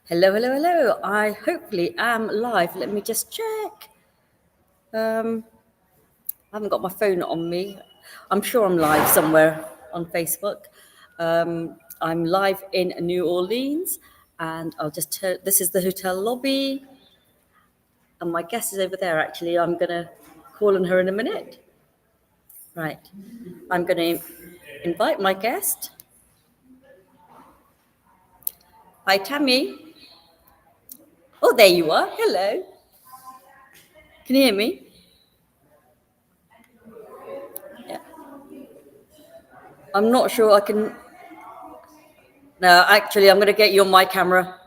Hello, hello, hello. I hopefully am live. Let me just check. I haven't got my phone on me. I'm sure I'm live somewhere on Facebook. I'm live in New Orleans, and I'll just turn. This is the hotel lobby, and my guest is over there. Actually, I'm gonna call on her in a minute. Right. I'm gonna invite my guest. Hi, Tammy. Oh, there you are. Hello. Can you hear me? Yeah. I'm not sure I can. No, actually, I'm going to get you on my camera.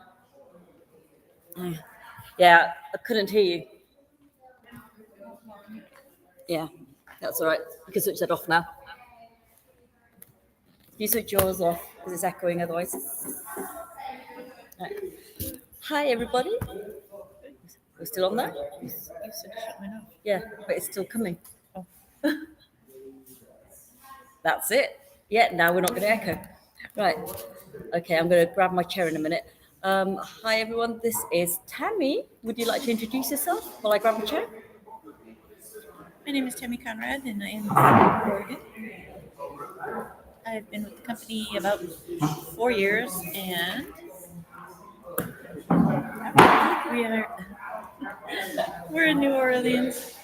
Yeah, I couldn't hear you. Yeah, that's all right. You can switch that off now. You switch yours off because it's echoing otherwise. Right. Hi, everybody. We're still on there? You said shut mine off. Yeah, but it's still coming. Oh. That's it. Yeah, now we're not going to echo. Right. Okay, I'm going to grab my chair in a minute. Hi, everyone. This is Tammy. Would you like to introduce yourself while I grab a chair? My name is Tammy Conrad, and I am from Oregon. I've been with the company about 4 years, and we are we're in New Orleans.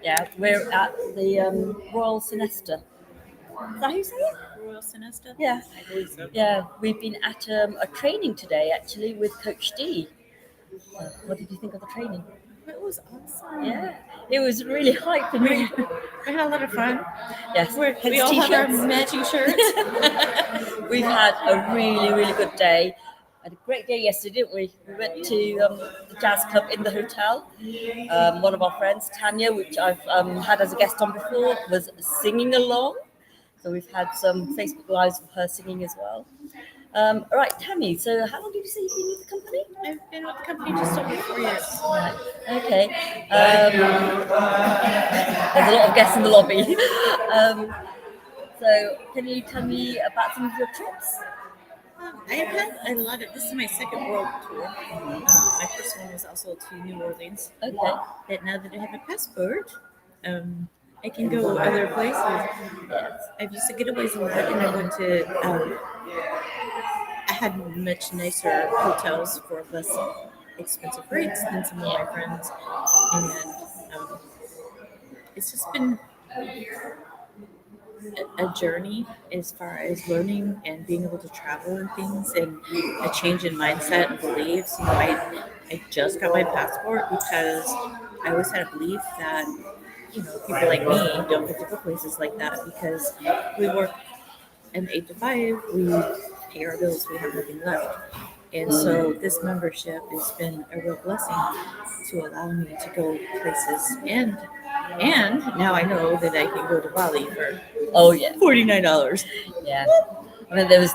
Yeah, we're at the Royal Sonesta. Is that how you say it? Royal Sonesta. Yeah. I believe so. Yeah, we've been at a training today actually with Coach D. What did you think of the training? It was awesome. Yeah, it was really hype and really. We had a lot of fun. Yes, We all have our matching shirts. We've had a really, really good day. Had a great day yesterday, didn't we? We went to the jazz club in the hotel. One of our friends, Tanya, which I've had as a guest on before, was singing along. So we've had some Facebook Lives of her singing as well. All right, Tammy, so how long did you say you've been with the company? I've been with the company just over 4 years. Right, okay. There's a lot of guests in the lobby. So can you tell me about some of your trips? I've had a lot of. This is my second world tour. My first one was also to New Orleans. Okay. But now that I have a passport, I can go other places. I've used to getaways a lot, and I went to. I had much nicer hotels for less expensive rates than some of my friends, and it's just been a journey as far as learning and being able to travel and things, and a change in mindset and beliefs. I just got my passport because I always had a belief that people like me don't get to go places like that because we work an 8 to 5, we pay our bills, we have nothing left. And so this membership has been a real blessing to allow me to go places, and now I know that I can go to Bali for Oh yeah, $49. yeah. I mean, there was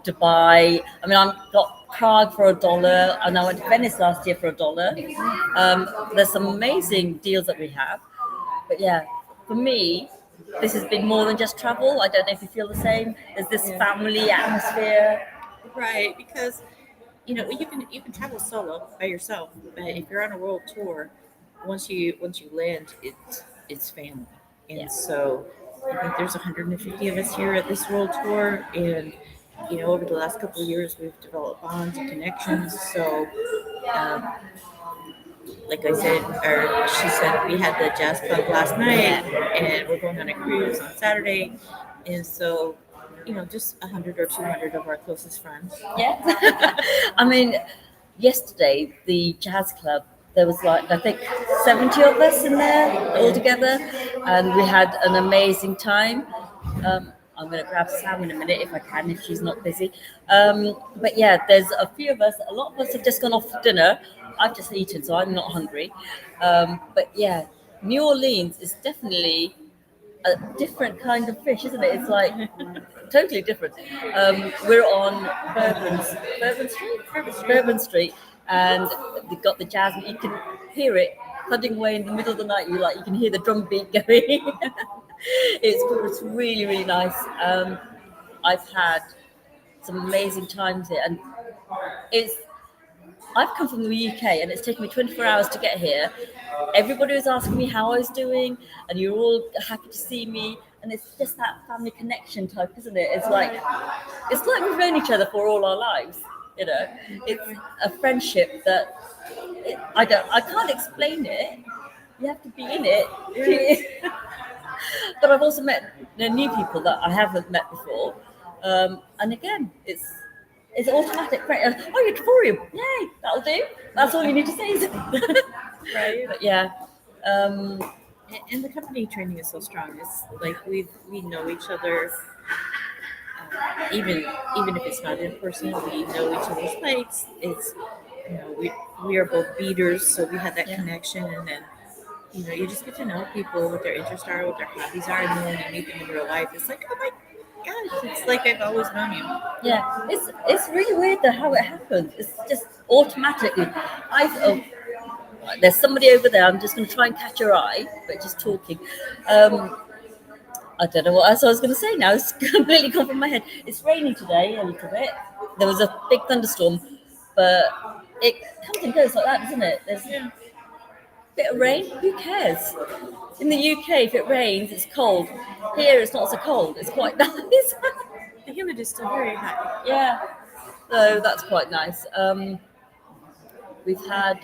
Dubai. I mean, I got Prague for $1, and I went to Venice last year for $1. There's some amazing deals that we have, but yeah, for me, this has been more than just travel. I don't know if you feel the same. There's this family atmosphere. Right, because you can travel solo by yourself, but if you're on a world tour, once you land, it's family. And Yeah. so I think there's 150 of us here at this world tour, and over the last couple of years, we've developed bonds and connections. So, um, like I said, or she said, we had the jazz club last night, and we're going on a cruise on Saturday, and so just 100 or 200 of our closest friends. Yeah. I mean, yesterday, the jazz club, there was like, I think, 70 of us in there all together, and we had an amazing time. I'm going to grab Sam in a minute if I can, if she's not busy. But yeah, there's a few of us, a lot of us have just gone off for dinner. I've just eaten, so I'm not hungry. But yeah, New Orleans is definitely a different kind of fish, isn't it? It's like totally different. We're on Bourbon Street, and they've got the jazz. You can hear it thudding away in the middle of the night. You can hear the drum beat going. It's really really nice. I've had some amazing times here, and it's I've come from the UK and it's taken me 24 hours to get here. Everybody was asking me how I was doing, and you're all happy to see me. And it's just that family connection type, isn't it? It's like we've known each other for all our lives. You know, it's a friendship that I can't explain it. You have to be in it. But I've also met new people that I haven't met before, and again, it's automatic. Oh, you're Torium. Yay, that'll do. That's all you need to say. Right. But yeah, And the company training is so strong. It's like we know each other, even if it's not in person. We know each other's likes. It's we are both beaters, so we have that Yeah. connection, and then you just get to know people, what their interests are, what their hobbies are, and then when you meet them in real life, it's like, oh my gosh, it's like I've always known you. yeah, it's really weird though how it happens. It's just automatically. There's somebody over there. I'm just going to try and catch her eye, but just talking. I don't know what else I was going to say now. It's completely gone from my head. It's raining today a little bit. There was a big thunderstorm, but it comes and goes like that, doesn't it? There's a bit of rain. Who cares? In the UK, if it rains, it's cold. Here, it's not so cold. It's quite nice. The humidity is still very high. Yeah, so that's quite nice. We've had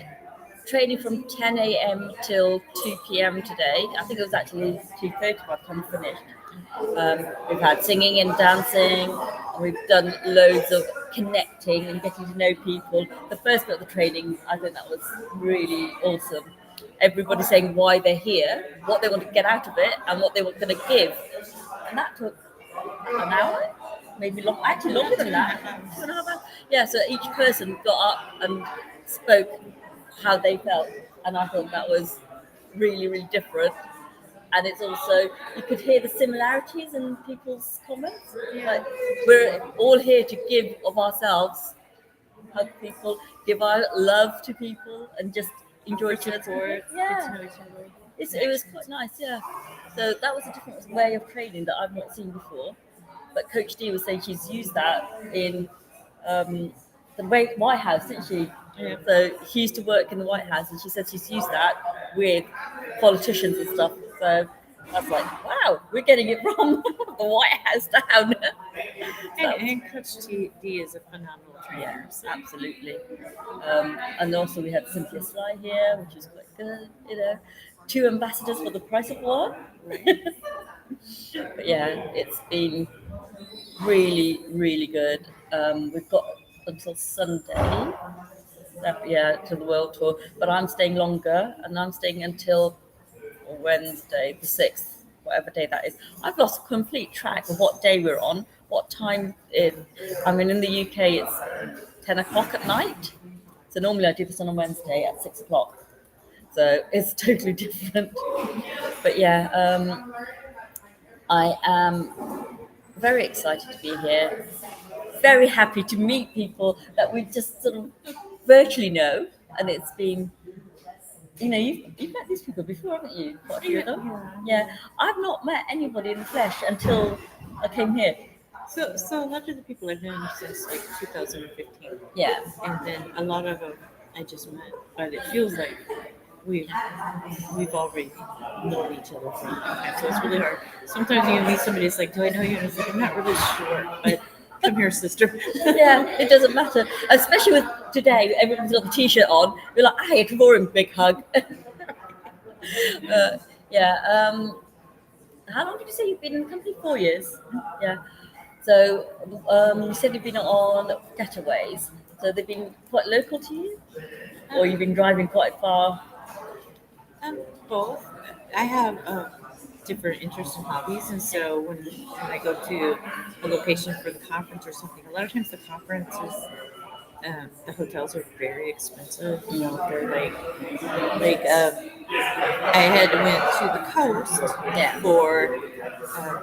training from 10 a.m. till 2 p.m. today. I think it was actually 2:30 by the time we finished. We've had singing and dancing. And we've done loads of connecting and getting to know people. The first bit of the training, I think that was really awesome. Everybody saying why they're here, what they want to get out of it, and what they were going to give. And that took an hour, maybe actually longer than that. 2.5 hours. Yeah, so each person got up and spoke how they felt, and I thought that was really, really different. And it's also, you could hear the similarities in people's comments. Like, we're all here to give of ourselves, hug people, give our love to people, and just enjoy each other. Get to Yeah, know each other. it was quite nice. Yeah, so that was a different way of training that I've not seen before. But Coach D was saying she's used that in the White House, didn't she? Yeah. So she used to work in the White House, and she said she's used that with politicians and stuff. So I was like, wow, we're getting it from the White House down. And Coach D is a phenomenal trainer. Yeah, absolutely. And also we had Cynthia Sly here, which is quite good. 2 ambassadors for the price of 1. But yeah, it's been really, really good. We've got until Sunday, to the world tour. But I'm staying longer, and I'm staying until Wednesday, the 6th, whatever day that is. I've lost complete track of what day we're on, what time it. I mean, in the UK, it's 10 o'clock at night. So normally I do this on a Wednesday at 6 o'clock. So it's totally different. But yeah, I am very excited to be here. Very happy to meet people that we just sort of virtually know, and it's been, you've met these people before, haven't you? Quite a few of them. Yeah, I've not met anybody in the flesh until I came here. So a lot of the people I've known since like 2015, Yeah, and then a lot of them I just met, but it feels like we've already known each other for a long time. So it's really hard. Sometimes you meet somebody, it's like, do I know you? And it's like, I'm not really sure, but come here, sister. yeah, it doesn't matter. Especially with today, everyone's got the t-shirt on. We're like, hey, Kavorim, big hug. Yeah. How long did you say you've been in the company? 4 years. Yeah. So you said you've been on getaways. So they've been quite local to you, or you've been driving quite far. Both. I have different interests and hobbies, and so when I go to a location for the conference or something, a lot of times the conferences, the hotels are very expensive. They're like I had went to the coast for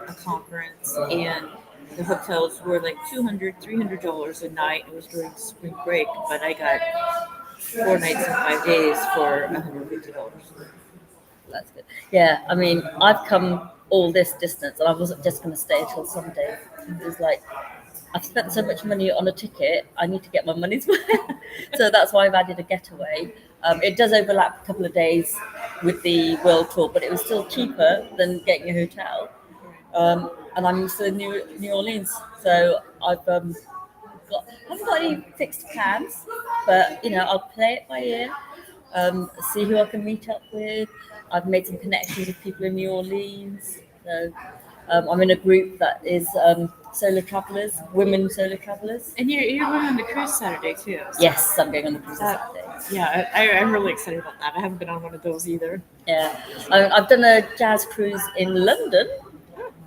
a conference, and the hotels were like $200-$300 a night. It was during spring break, but I got 4 nights and 5 days for $150. That's good. Yeah, I mean, I've come all this distance, and I wasn't just going to stay until Sunday. It was like, I've spent so much money on a ticket, I need to get my money's worth. So that's why I've added a getaway. It does overlap a couple of days with the world tour, but it was still cheaper than getting a hotel. And I'm used to New Orleans, so haven't got any fixed plans, but I'll play it by ear, see who I can meet up with. I've made some connections with people in New Orleans, so I'm in a group that is solo travelers, women solo travelers. And you're going on the cruise Saturday too. So. Yes, I'm going on the cruise on Saturday. Yeah, I'm really excited about that. I haven't been on one of those either. Yeah, I've done a jazz cruise in London.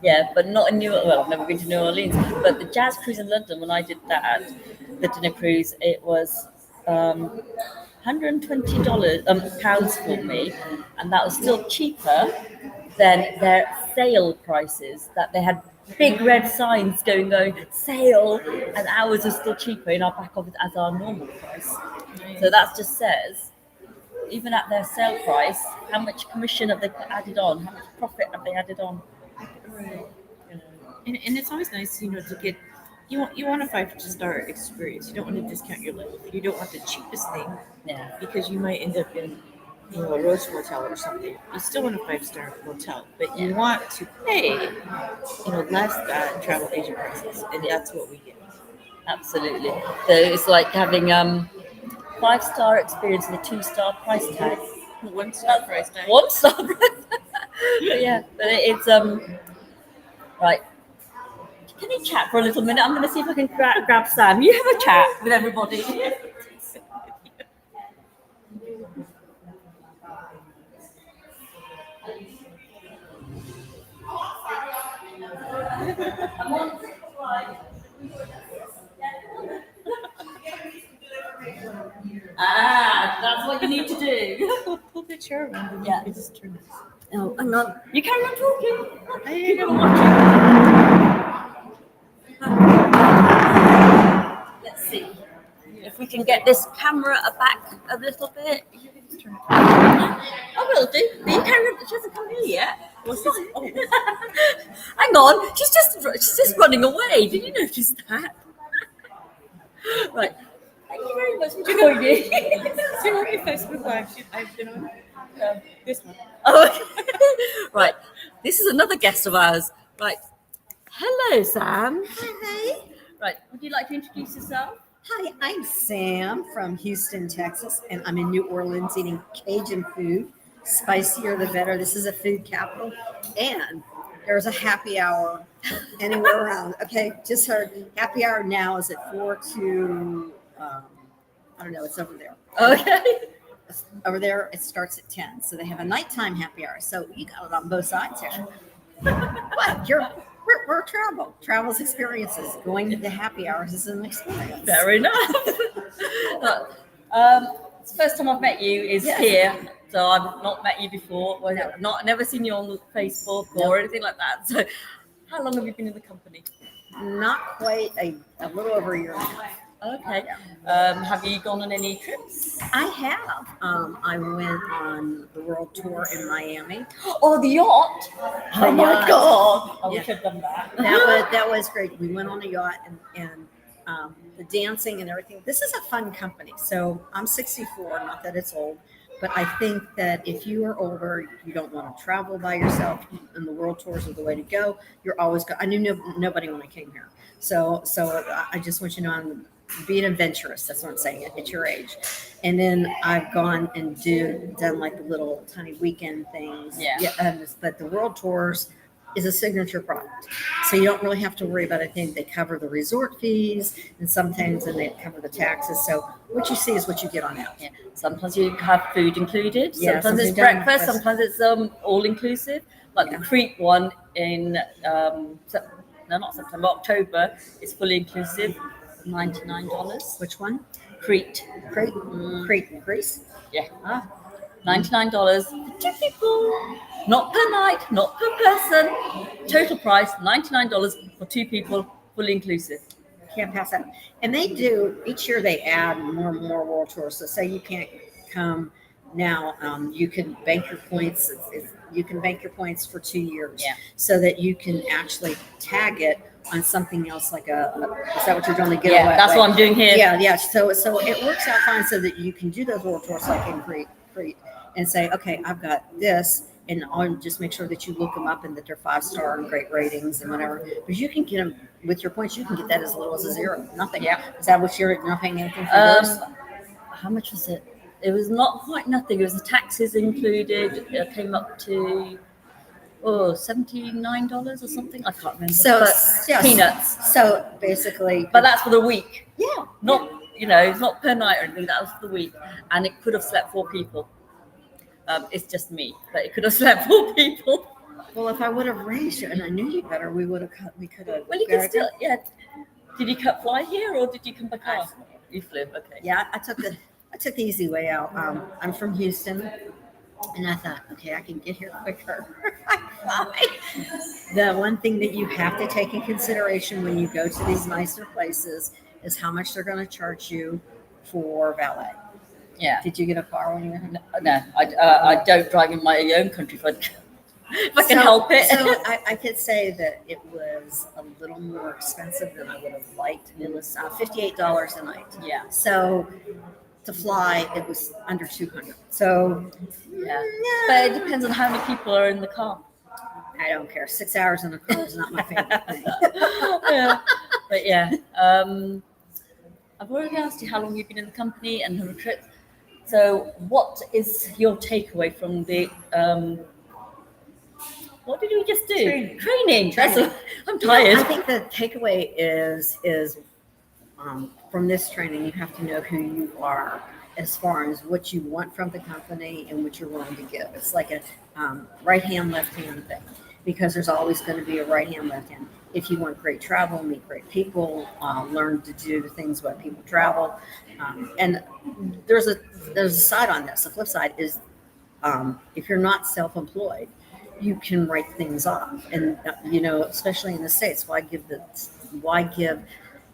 Yeah, but not in I've never been to New Orleans. But the jazz cruise in London, when I did that, the dinner cruise, it was $120 pounds for me, and that was still cheaper than their sale prices. That they had big red signs going sale, and ours was still cheaper in our back office as our normal price. So that just says, even at their sale price, how much commission have they added on? How much profit have they added on? Right. And it's always nice, to get you want a 5-star experience. You don't want to discount your life. You don't want the cheapest thing, because you might end up in a Rose Hotel or something. You still want a 5-star hotel, but you want to pay less than travel agent prices, and that's what we get. Absolutely. So it's like having 5-star experience with a 2-star price tag. 1-star price tag. 1-star price tag. But it's right. Can you chat for a little minute? I'm going to see if I can grab Sam. You have a chat with everybody. That's what you need to do. Pull the chair around and Yeah. you can just turn it. Oh, hang on. You carry on talking. You're Keep gonna on watching. Let's see if we can get this camera back a little bit. I will do. But you carry on. She hasn't come here yet. Hang on. She's just running away. Did you notice that? Right. Thank you very much for joining. So how many Facebook Lives I've been on? This one. Oh, okay. Right. This is another guest of ours. Right. Hello, Sam. Hi. Right. Would you like to introduce yourself? Hi, I'm Sam from Houston, Texas, and I'm in New Orleans eating Cajun food. Spicier the better. This is a food capital. And there's a happy hour anywhere around. Okay, just heard. Happy hour now is at 4 to, I don't know, it's over there. Okay. Over there, it starts at 10. So they have a nighttime happy hour. So you got it on both sides here. But we're travel. Travel's experiences. Going to the happy hours is an experience. Fair enough. It's the first time I've met you is here. So I've not met you before. Well, never seen you on Facebook or anything like that. So how long have you been in the company? Not quite a little over a year and a half. Okay. Have you gone on any trips? I have. I went on the world tour in Miami. Oh, the yacht! Oh my yacht. God! I wish I'd done that. That was great. We went on a yacht and the dancing and everything. This is a fun company. So I'm 64. Not that it's old, but I think that if you are older, you don't want to travel by yourself, and the world tours are the way to go. You're always I knew nobody when I came here. So I just want you to know I'm being adventurous. That's what I'm saying at your age. And then I've gone and done like the little tiny weekend things. But the world tours is a signature product. So you don't really have to worry about it. I think they cover the resort fees and sometimes they cover the taxes. So what you see is what you get on that. Yeah. Sometimes you have food included. Yeah, Sometimes it's breakfast. Sometimes it's all inclusive. Like the Crete one in not September, October is fully inclusive. $99. Which one? Crete. Crete, Greece. Yeah. $99 for 2 people. Not per night, not per person. Total price $99 for 2 people, fully inclusive. Can't pass that. And they do each year. They add more and more world tours. So say you can't come now, you can bank your points. You can bank your points for 2 years, so that you can actually tag it on something else like is that what you're doing to get Yeah, away? that's Like, what I'm doing here. yeah. So it works out fine so that you can do those little tours like in Crete and say, okay, I've got this, and I'll just make sure that you look them up and that they're 5-star and great ratings and whatever. But you can get them with your points. You can get that as little as a 0, nothing. Yeah. Is that what you're not paying anything for yours? How much was it? It was not quite nothing. It was the taxes included. It came up to $79 or something. I can't remember. So But yes. peanuts. So basically, But that's for the week. yeah. Not it's not per night or anything. That was for the week, and it could have slept 4 people. It's just me, but it could have slept 4 people. Well, if I would have raised you and I knew you better, we would have cut. We could have. Well, you can still, yeah. Did you fly here or did you come by car? You flew, okay. Yeah, I took the easy way out. I'm from Houston, and I thought, okay, I can get here quicker. The one thing that you have to take in consideration when you go to these nicer places is how much they're going to charge you for valet. Yeah. Did you get a car when you were here? No, I don't drive in my own country if I can help it. So I could say that it was a little more expensive than I would have liked. It was $58 a night. Yeah. So to fly, it was under 200. So Yeah. But it depends on how many people are in the car. I don't care. 6 hours in a car is not my favorite thing. Yeah. But yeah, I've already asked you how long you've been in the company and the trip. So what is your takeaway from the what did we just do? Training. I'm tired. I think the takeaway is from this training, you have to know who you are as far as what you want from the company and what you're willing to give. It's like a right hand, left hand thing, because there's always going to be a right hand, left hand. If you want great travel, meet great people, learn to do things while people travel, and there's a side on this. The flip side is if you're not self-employed, you can write things off, and especially in the States, why give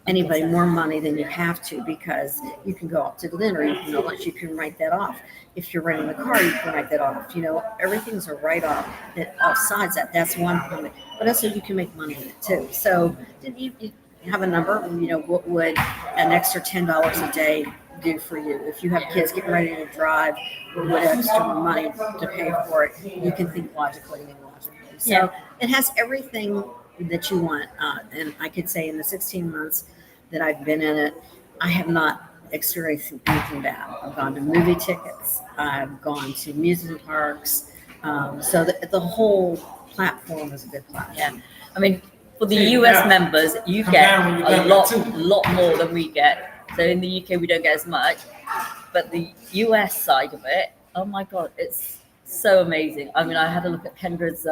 anybody more money than you have to, because you can go out to dinner, you can write that off. If you're renting a car, you can write that off. Everything's a write-off that offsides that. That's one point, but also you can make money in it too. So did you have a number? What would an extra $10 a day do for you? If you have kids getting ready to drive, or what extra money to pay for it, you can think logically and illogically. So it has everything that you want. And I could say in the 16 months that I've been in it, I have not experienced anything bad. I've gone to movie tickets. I've gone to amusement parks. So the whole platform is a good platform. Yeah. I mean, for the US members, you get a lot more than we get. So in the UK, we don't get as much. But the US side of it, oh my God, it's so amazing. I mean, I had a look at Kendra's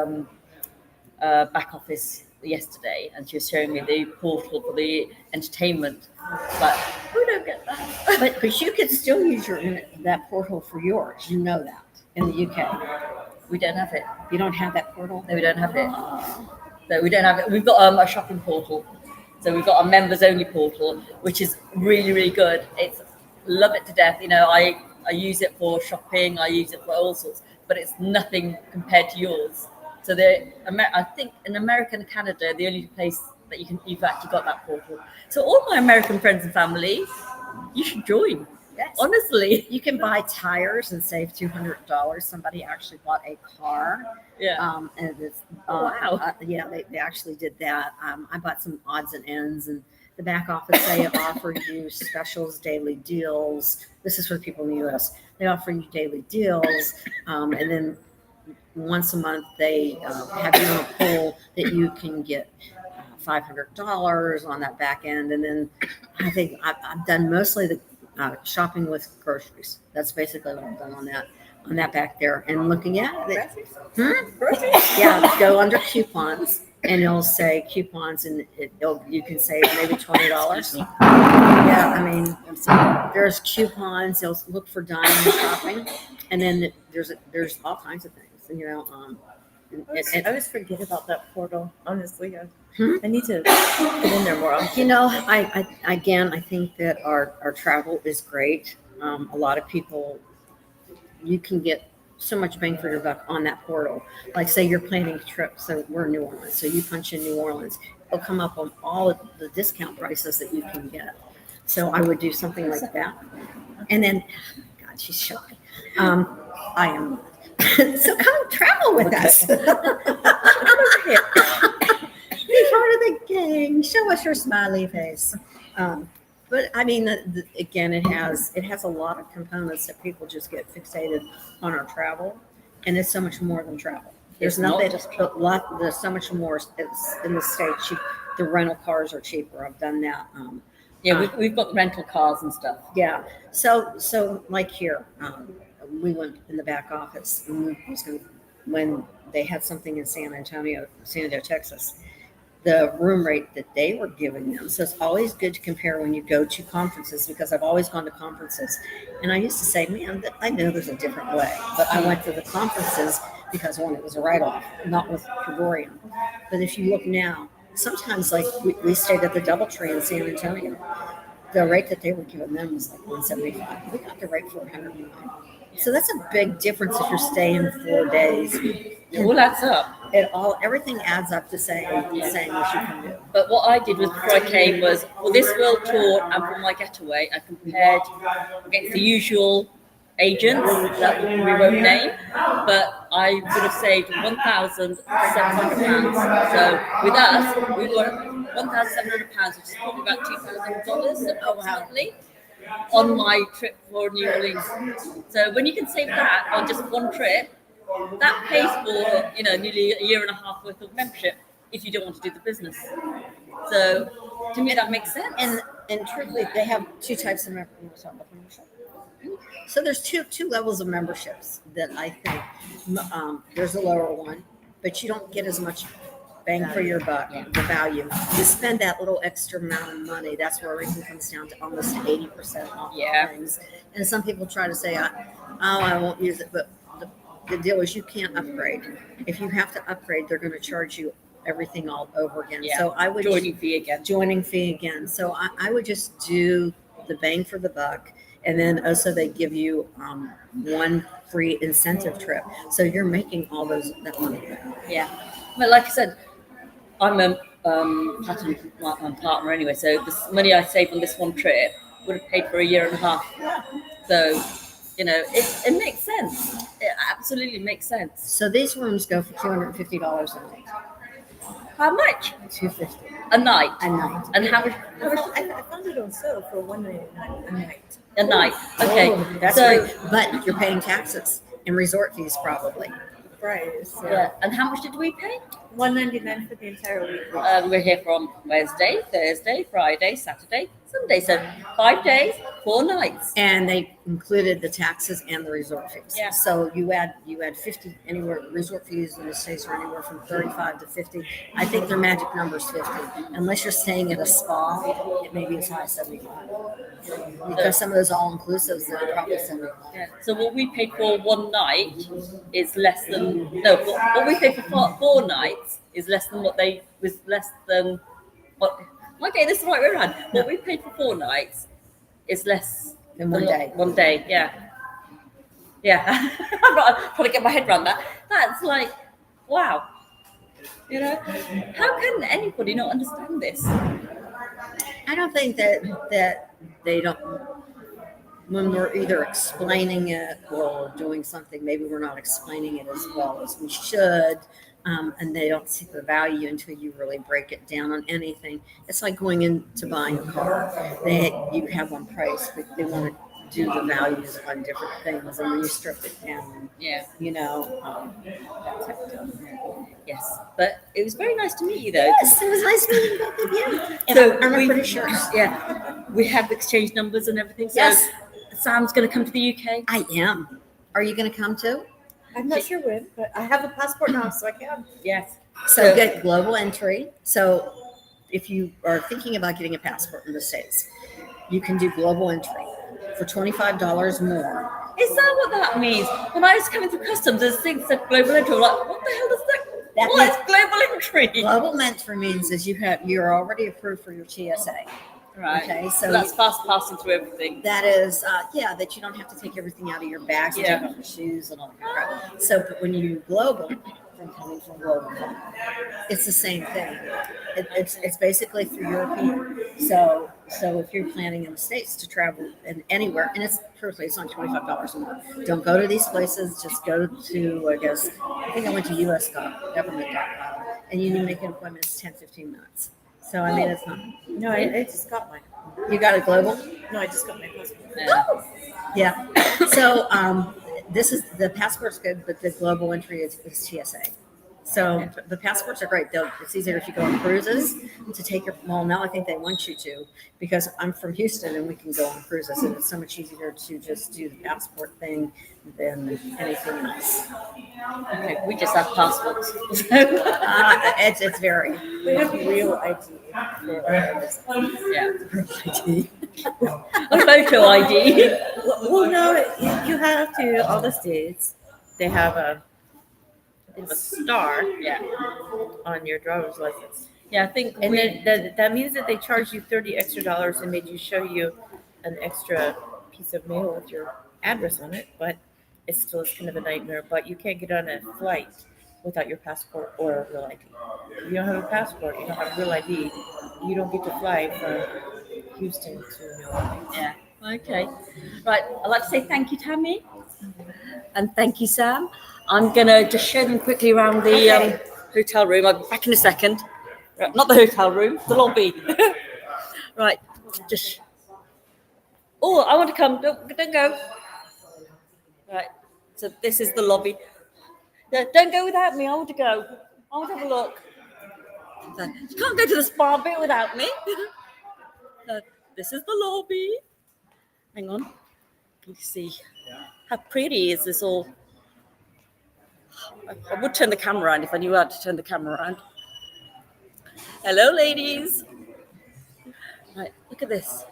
back office yesterday, and she was showing me the portal for the entertainment. But we don't get that. But you could still use that portal for yours. You know that in the UK. We don't have it. You don't have that portal? No, we don't have it. No, we don't have it. We've got a shopping portal. So we've got a members only portal, which is really, really good. Love it to death. I use it for shopping. I use it for all sorts, but it's nothing compared to yours. So I think in America and Canada, the only place that you've actually got that portal. So all my American friends and family, you should join. Yes. Honestly, You can buy tires and save $200. Somebody actually bought a car. yeah. And it's, Wow. Yeah, they actually did that. I bought some odds and ends, and the back office, they offer you specials, daily deals. This is for the people in the U.S. They offer you daily deals, and then once a month they have you on a poll that you can get $500 on that back end. And then I think I've done mostly the shopping with groceries. That's basically what I've done on that back there. And looking at it, yeah, go under coupons, and it'll say coupons, and you can save maybe $20. Yeah, I mean, there's coupons. They'll look for dining shopping, and then there's all kinds of things. I always forget about that portal. Honestly, Hmm? I need to get in there more often. I think that our travel is great. A lot of people, you can get so much bang for your buck on that portal. Like, say you're planning a trip, so we're in New Orleans, so you punch in New Orleans, it'll come up on all of the discount prices that you can get. So I would do something like that. And then, God, she's shy. I am. So come travel with us. Be part of the gang. Show us your smiley face. But I mean, again, it has a lot of components that people just get fixated on our travel, and it's so much more than travel. There's It's not nothing, just there's so much more. It's in the States. The rental cars are cheaper. I've done that. Yeah, we've got rental cars and stuff. Yeah. So like here, we went in the back office when they had something in San Antonio, Texas. The room rate that they were giving them. So it's always good to compare when you go to conferences, because I've always gone to conferences. And I used to say, man, I know there's a different way. But I went to the conferences because, one, it was a write-off, not with Gregorian. But if you look now, sometimes like we stayed at the DoubleTree in San Antonio. The rate that they were giving them was like $175. We got the rate for $109. So that's a big difference if you're staying 4 days. It all adds up. Everything adds up to saying what you can do. But what I did was before I came was for this world tour and for my getaway, I compared against the usual agents that we won't name, but I would have saved £1,700. So with us, we got £1,700, which is probably about $2,000 approximately on my trip for New Orleans. So when you can save that on just one trip, that pays for nearly a year and a half worth of membership if you don't want to do the business. So to me that makes sense. And truthfully, they have two types of membership. So there's two levels of memberships that I think there's a lower one, but you don't get as much bang for your buck, the value. You spend that little extra amount of money, that's where everything comes down to almost 80% off things. And some people try to say, I won't use it, but the deal is you can't upgrade. If you have to upgrade, they're going to charge you everything all over again. Yeah. So I would Joining fee again. So I would just do the bang for the buck. And then also they give you one free incentive trip. So you're making all that money back. Yeah. Well, like I said, I'm a platinum partner anyway, so this money I saved on this one trip would have paid for a year and a half. So, it makes sense. It absolutely makes sense. So these rooms go for $250 a night. How much? $250 a night. a night. And how much? I found it on sale for $199 a night. A night. Okay. Oh, that's so, great. But you're paying taxes and resort fees probably. Right. So yeah. And how much did we pay? $199 for the entire week. We're here from Wednesday, Thursday, Friday, Saturday, Sunday. So 5 days, 4 nights. And they included the taxes and the resort fees. Yeah. So you add 50 anywhere. Resort fees in the States are anywhere from 35 to 50. I think their magic number is 50. Unless you're staying at a spa, it may be as high as 75. Because some of those all inclusives are probably 75. Yeah. So what we paid for one night is less than what we paid for 4 nights is less than what okay, this is the right way around. What we paid for 4 nights is less In one day. 1 day, yeah. I'm trying to get my head around that. That's like, wow. How can anybody not understand this? I don't think that they don't. When we're either explaining it or doing something, maybe we're not explaining it as well as we should, and they don't see the value until you really break it down on anything. It's like going into buying a car. You have one price, but they want to do the values on different things, and when you strip it down, Yeah. that type of stuff. Yes. But it was very nice to meet you, though. Yes, it was nice meeting both of you. And So I'm a we- British nurse. Yeah. We have exchanged numbers and everything. So Yes. Sam's going to come to the UK. I am. Are you going to come too? I'm not sure when, but I have a passport now, so I can. Yes. So get global entry. So if you are thinking about getting a passport in the States, you can do global entry for $25 more. Is that what that means? When I was coming through customs, there's things that global entry. I'm like, what the hell does that? That What is global entry? Global entry means is you're already approved for your TSA. Right. Okay, so that's fast passing through everything. that is, that you don't have to take everything out of your bags and Yeah. take off your shoes and all that crap. So but when you do global, from coming from World Cup? It's the same thing. It's basically for European. So if you're planning in the States to travel and anywhere, and it's firstly it's only $25 a month. Don't go to these places. Just go to I think I went to US.government.gov, and you need to make an appointment. It's 10-15 minutes. So I mean, it's not. No, I just got mine. You got a global? No, I just got my passport. Yeah. Yeah. So this is the passport's good, but the global entry is TSA. So the passports are great. It's easier if you go on cruises to take your. Well, now I think they want you to, because I'm from Houston and we can go on cruises, and it's so much easier to just do the passport thing than anything else. Okay, we just have passports. It's very. We have real ID. Yeah, ID. A photo ID. Well, no, you have to. All the states, they have a star Yeah. on your driver's license. Yeah, I think And we, then that means that they charge you $30 extra and made you show you an extra piece of mail with your address on it, but it still is kind of a nightmare. But you can't get on a flight without your passport or a real ID. If you don't have a passport, you don't have a real ID, you don't get to fly from Houston to New Orleans. yeah. Okay. Right. I'd like to say thank you, Tammy. And thank you, Sam. I'm going to just show them quickly around the hotel room. I'll be back in a second. Right, not the hotel room, the lobby. Right. Just. Oh, I want to come. Don't go. Right. So this is the lobby. No, don't go without me. I want to go. I want to have a look. So, you can't go to the spa bit without me. This is the lobby. Hang on. Can you see how pretty is this all? I would turn the camera around if I knew how to turn the camera around. Hello, ladies. Right, look at this.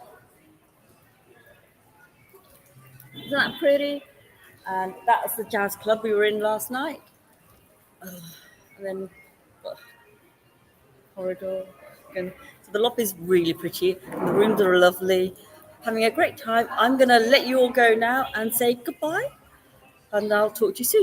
Isn't that pretty? And that's the jazz club we were in last night. And then corridor. And so the lobby's really pretty. The rooms are lovely. Having a great time. I'm going to let you all go now and say goodbye. And I'll talk to you soon.